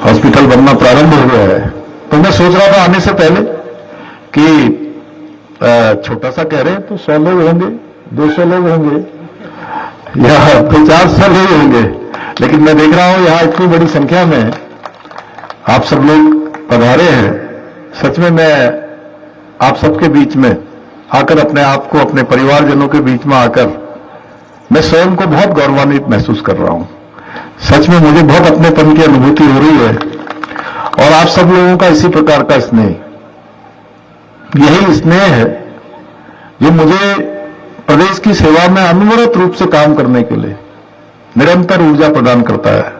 Hospital बनना प्रारंभ हो गया है। तो मैं सोच रहा था आने से पहले कि छोटा सा कह रहे हैं तो 100 लोग होंगे, 200 लोग होंगे या 50 लोग होंगे, लेकिन मैं देख रहा हूं यहां इतनी बड़ी संख्या में आप सब लोग पधारे हैं। सच में मैं आप सबके बीच में आकर अपने आप को, अपने परिवारजनों के बीच में आकर मैं स्वयं को बहुत गौरवान्वित महसूस कर रहा हूं। सच में मुझे बहुत अपनेपन की अनुभूति हो रही है और आप सब लोगों का इसी प्रकार का स्नेह, यही स्नेह है जो मुझे प्रदेश की सेवा में अनवरत रूप से काम करने के लिए निरंतर ऊर्जा प्रदान करता है।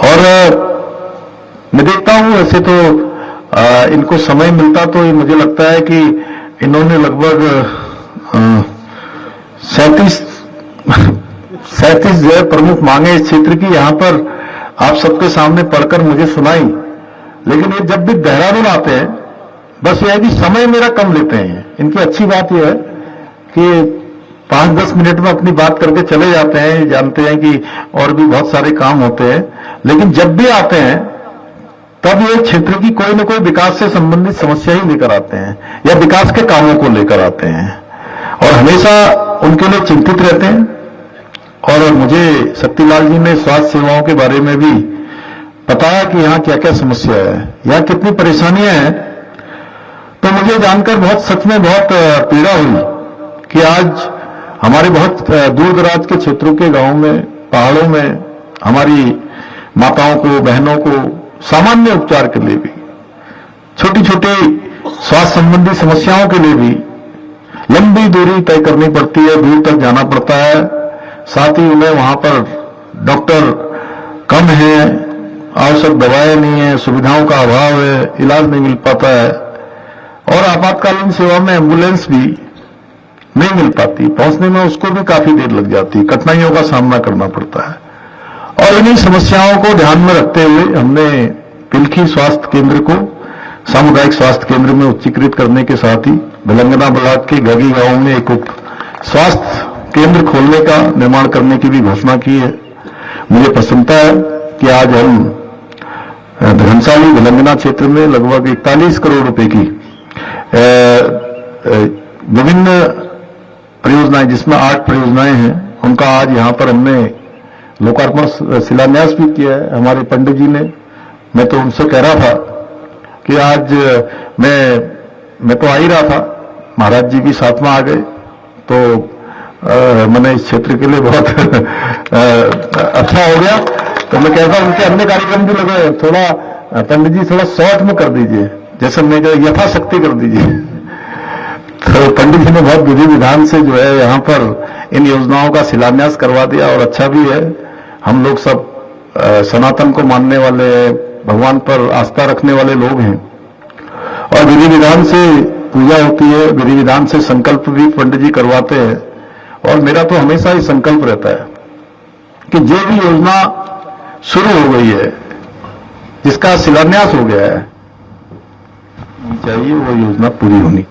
और मैं देखता हूं वैसे तो इनको समय मिलता तो मुझे लगता है कि इन्होंने लगभग 37 जो है प्रमुख मांगे इस क्षेत्र की यहां पर आप सबके सामने पढ़कर मुझे सुनाई। लेकिन ये जब भी देहरादून आते हैं बस यह है कि समय मेरा कम लेते हैं। इनकी अच्छी बात यह है कि 5-10 मिनट में अपनी बात करके चले जाते हैं, जानते हैं कि और भी बहुत सारे काम होते हैं, लेकिन जब भी आते हैं तब ये क्षेत्र की कोई न कोई विकास से संबंधित समस्या ही लेकर आते हैं या विकास के कामों को लेकर आते हैं और हमेशा उनके लिए चिंतित रहते हैं। और मुझे शक्तिलाल जी ने स्वास्थ्य सेवाओं के बारे में भी बताया कि यहां क्या क्या समस्या है, यहां कितनी परेशानियां हैं। तो मुझे जानकर सच में बहुत पीड़ा हुई कि आज हमारे बहुत दूर दराज के क्षेत्रों के गांवों में, पहाड़ों में हमारी माताओं को, बहनों को सामान्य उपचार के लिए भी, छोटी छोटी स्वास्थ्य संबंधी समस्याओं के लिए भी लंबी दूरी तय करनी पड़ती है, दूर तक जाना पड़ता है। साथ ही उन्हें वहां पर डॉक्टर कम है, आवश्यक दवाएं नहीं है, सुविधाओं का अभाव है, इलाज नहीं मिल पाता है और आपातकालीन सेवा में एम्बुलेंस भी नहीं मिल पाती, पहुंचने में उसको भी काफी देर लग जाती है, कठिनाइयों का सामना करना पड़ता है। और इन्हीं समस्याओं को ध्यान में रखते हुए हमने पिलखी स्वास्थ्य केंद्र को सामुदायिक स्वास्थ्य केंद्र में उच्चीकृत करने के साथ ही भिलंगना ब्लॉक के गगी गांव में एक उप स्वास्थ्य केंद्र खोलने का निर्माण करने की भी घोषणा की है। मुझे प्रसन्नता है कि आज हम घनसाली भिलंगना क्षेत्र में लगभग 41 करोड़ रुपए की विभिन्न परियोजनाएं, जिसमें 8 परियोजनाएं हैं, उनका आज यहां पर हमने लोकार्पण शिलान्यास भी किया है हमारे पंडित जी ने। मैं तो उनसे कह रहा था कि आज मैं तो आ ही रहा था, महाराज जी भी साथ में आ गए, तो मैंने इस क्षेत्र के लिए बहुत अच्छा हो गया। तो मैं कहता हूं उनके अन्य कार्यक्रम भी लगे, थोड़ा पंडित जी थोड़ा शॉर्ट में कर दीजिए, जैसे मैं यथाशक्ति कर दीजिए। तो पंडित जी ने बहुत विधि विधान से जो है यहां पर इन योजनाओं का शिलान्यास करवा दिया और अच्छा भी है। हम लोग सब सनातन को मानने वाले, भगवान पर आस्था रखने वाले लोग हैं और विधि विधान से पूजा होती है, विधि विधान से संकल्प भी पंडित जी करवाते हैं। और मेरा तो हमेशा ही संकल्प रहता है कि जो भी योजना शुरू हो गई है, जिसका शिलान्यास हो गया है, चाहिए वो योजना पूरी होनी